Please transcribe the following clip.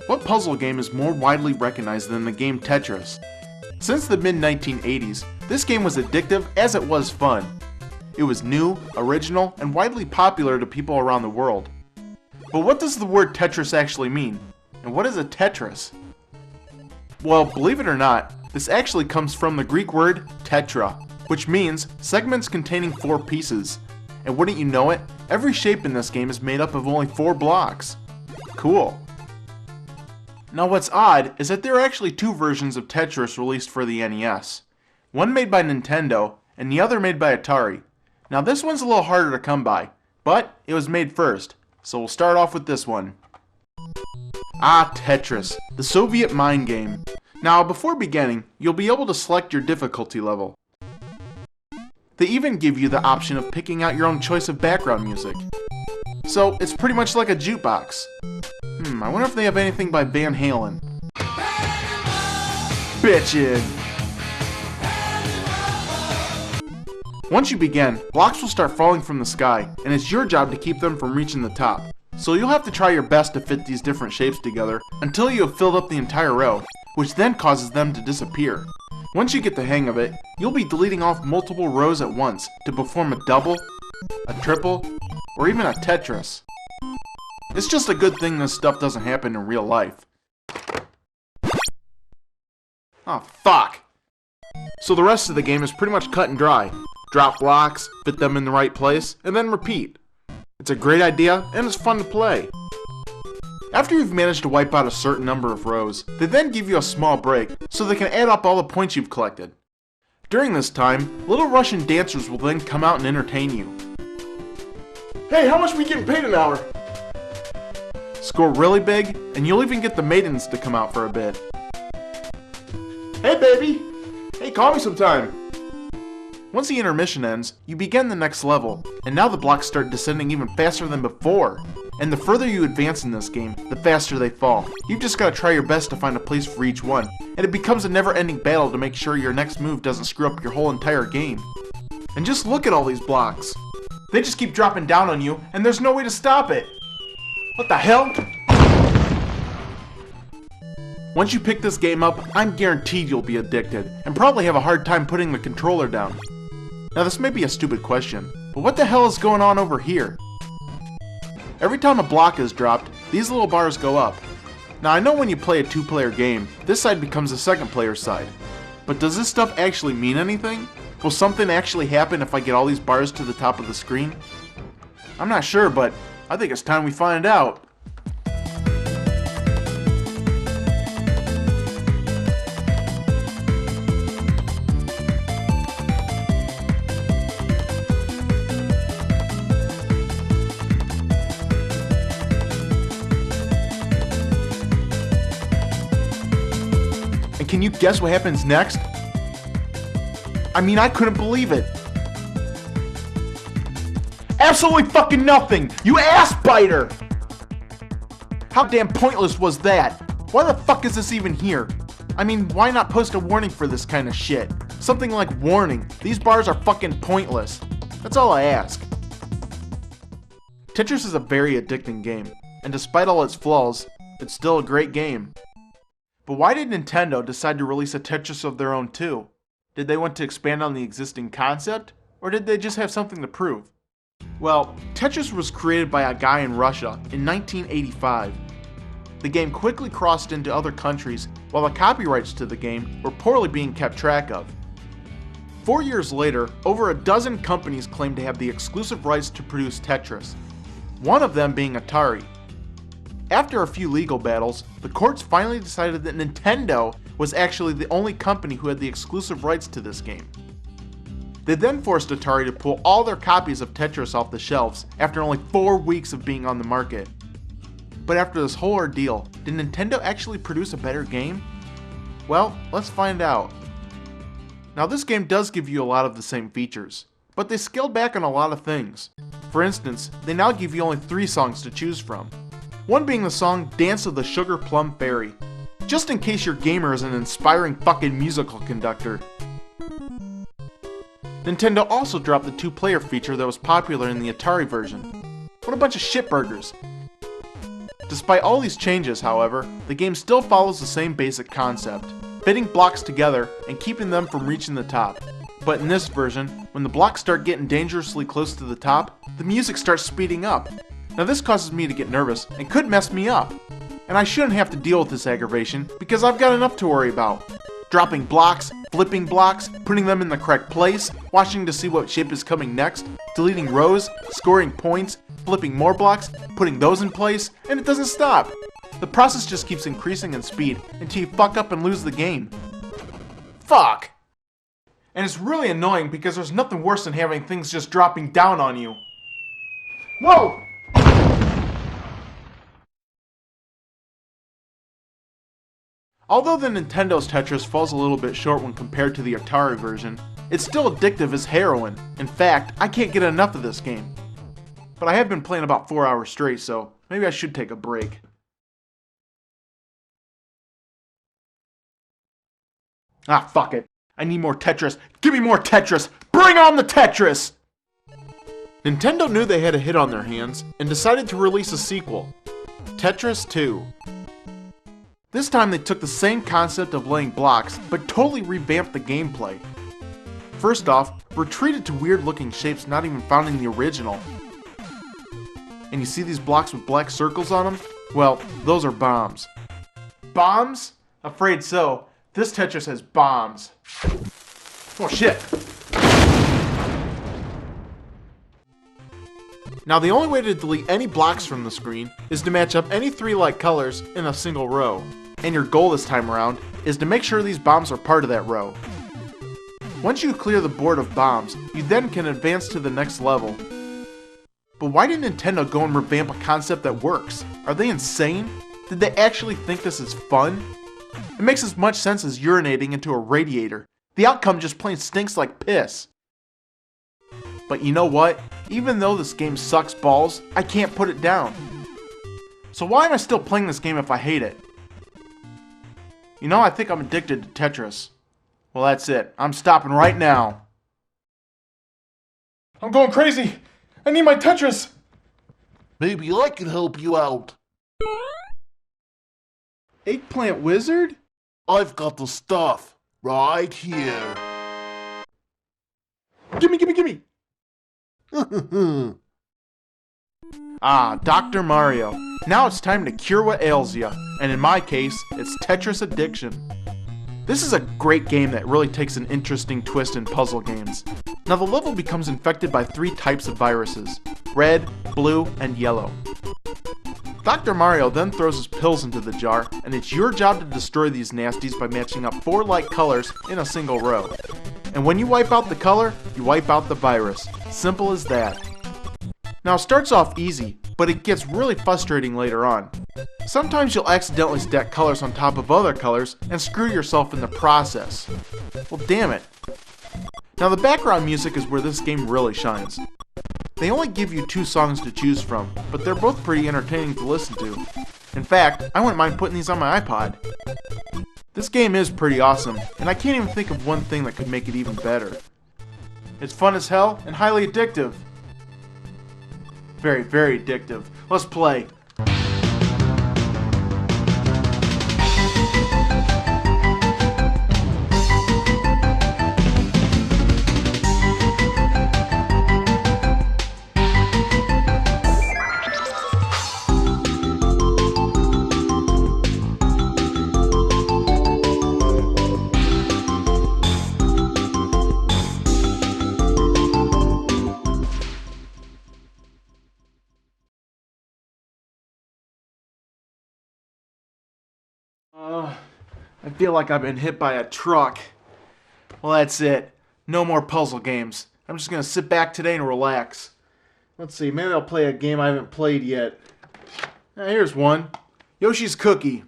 What puzzle game is more widely recognized than the game Tetris? Since the mid-1980s, this game was addictive as it was fun. It was new, original, and widely popular to people around the world. But what does the word Tetris actually mean? And what is a Tetris? Well, believe it or not, this actually comes from the Greek word tetra, which means segments containing 4 pieces. And wouldn't you know it, every shape in this game is made up of only 4 blocks. Cool. Now what's odd is that there are actually 2 versions of Tetris released for the NES. One made by Nintendo, and the other made by Atari. Now this one's a little harder to come by, but it was made first, so we'll start off with this one. Ah, Tetris, the Soviet mind game. Now before beginning, you'll be able to select your difficulty level. They even give you the option of picking out your own choice of background music. So it's pretty much like a jukebox. I wonder if they have anything by Van Halen. Bitchin'! Once you begin, blocks will start falling from the sky, and it's your job to keep them from reaching the top. So you'll have to try your best to fit these different shapes together until you have filled up the entire row, which then causes them to disappear. Once you get the hang of it, you'll be deleting off multiple rows at once to perform a double, a triple, or even a Tetris. It's just a good thing this stuff doesn't happen in real life. Oh, fuck! So the rest of the game is pretty much cut and dry. Drop blocks, fit them in the right place, and then repeat. It's a great idea, and it's fun to play. After you've managed to wipe out a certain number of rows, they then give you a small break, so they can add up all the points you've collected. During this time, little Russian dancers will then come out and entertain you. Hey, how much are we getting paid an hour? Score really big, and you'll even get the maidens to come out for a bit. Hey baby! Hey, call me sometime! Once the intermission ends, you begin the next level, and now the blocks start descending even faster than before. And the further you advance in this game, the faster they fall. You've just got to try your best to find a place for each one, and it becomes a never-ending battle to make sure your next move doesn't screw up your whole entire game. And just look at all these blocks. They just keep dropping down on you, and there's no way to stop it. What the hell? Once you pick this game up, I'm guaranteed you'll be addicted, and probably have a hard time putting the controller down. Now this may be a stupid question, but what the hell is going on over here? Every time a block is dropped, these little bars go up. Now I know when you play a 2-player game, this side becomes the 2nd player's side. But does this stuff actually mean anything? Will something actually happen if I get all these bars to the top of the screen? I'm not sure, but I think it's time we find out. And can you guess what happens next? I mean, I couldn't believe it. Absolutely fucking nothing! You ass biter! How damn pointless was that? Why the fuck is this even here? I mean, why not post a warning for this kind of shit? Something like, warning, these bars are fucking pointless. That's all I ask. Tetris is a very addicting game, and despite all its flaws, it's still a great game. But why did Nintendo decide to release a Tetris of their own too? Did they want to expand on the existing concept, or did they just have something to prove? Well, Tetris was created by a guy in Russia in 1985. The game quickly crossed into other countries, while the copyrights to the game were poorly being kept track of. 4 years later, over a dozen companies claimed to have the exclusive rights to produce Tetris, one of them being Atari. After a few legal battles, the courts finally decided that Nintendo was actually the only company who had the exclusive rights to this game. They then forced Atari to pull all their copies of Tetris off the shelves after only 4 weeks of being on the market. But after this whole ordeal, did Nintendo actually produce a better game? Well, let's find out. Now this game does give you a lot of the same features, but they scaled back on a lot of things. For instance, they now give you only 3 songs to choose from. One being the song Dance of the Sugar Plum Fairy, just in case your gamer is an inspiring fucking musical conductor. Nintendo also dropped the 2-player feature that was popular in the Atari version. What a bunch of shitburgers. Despite all these changes, however, the game still follows the same basic concept, fitting blocks together and keeping them from reaching the top. But in this version, when the blocks start getting dangerously close to the top, the music starts speeding up. Now this causes me to get nervous and could mess me up. And I shouldn't have to deal with this aggravation because I've got enough to worry about. Dropping blocks, flipping blocks, putting them in the correct place, watching to see what shape is coming next, deleting rows, scoring points, flipping more blocks, putting those in place, and it doesn't stop. The process just keeps increasing in speed until you fuck up and lose the game. Fuck! And it's really annoying because there's nothing worse than having things just dropping down on you. Whoa! Although the Nintendo's Tetris falls a little bit short when compared to the Atari version, it's still addictive as heroin. In fact, I can't get enough of this game. But I have been playing about 4 hours straight, so maybe I should take a break. Ah, fuck it. I need more Tetris. Give me more Tetris! Bring on the Tetris! Nintendo knew they had a hit on their hands and decided to release a sequel, Tetris II. This time they took the same concept of laying blocks, but totally revamped the gameplay. First off, we're treated to weird looking shapes not even found in the original. And you see these blocks with black circles on them? Well, those are bombs. Bombs? Afraid so. This Tetris has bombs. Oh shit! Now the only way to delete any blocks from the screen is to match up any 3 like colors in a single row. And your goal this time around is to make sure these bombs are part of that row. Once you clear the board of bombs, you then can advance to the next level. But why did Nintendo go and revamp a concept that works? Are they insane? Did they actually think this is fun? It makes as much sense as urinating into a radiator. The outcome just plain stinks like piss. But you know what? Even though this game sucks balls, I can't put it down. So why am I still playing this game if I hate it? You know, I think I'm addicted to Tetris. Well, that's it. I'm stopping right now. I'm going crazy! I need my Tetris! Maybe I can help you out. Eggplant Wizard? I've got the stuff right here. Gimme! Ah, Dr. Mario. Now it's time to cure what ails ya, and in my case, it's Tetris addiction. This is a great game that really takes an interesting twist in puzzle games. Now the level becomes infected by 3 types of viruses, red, blue, and yellow. Dr. Mario then throws his pills into the jar, and it's your job to destroy these nasties by matching up 4 like colors in a single row. And when you wipe out the color, you wipe out the virus. Simple as that. Now it starts off easy, but it gets really frustrating later on. Sometimes you'll accidentally stack colors on top of other colors and screw yourself in the process. Well, damn it. Now the background music is where this game really shines. They only give you 2 songs to choose from, but they're both pretty entertaining to listen to. In fact, I wouldn't mind putting these on my iPod. This game is pretty awesome, and I can't even think of one thing that could make it even better. It's fun as hell and highly addictive. Very, very addictive. Let's play. I feel like I've been hit by a truck. Well, that's it. No more puzzle games. I'm just gonna sit back today and relax. Let's see, maybe I'll play a game I haven't played yet. Here's one. Yoshi's Cookie.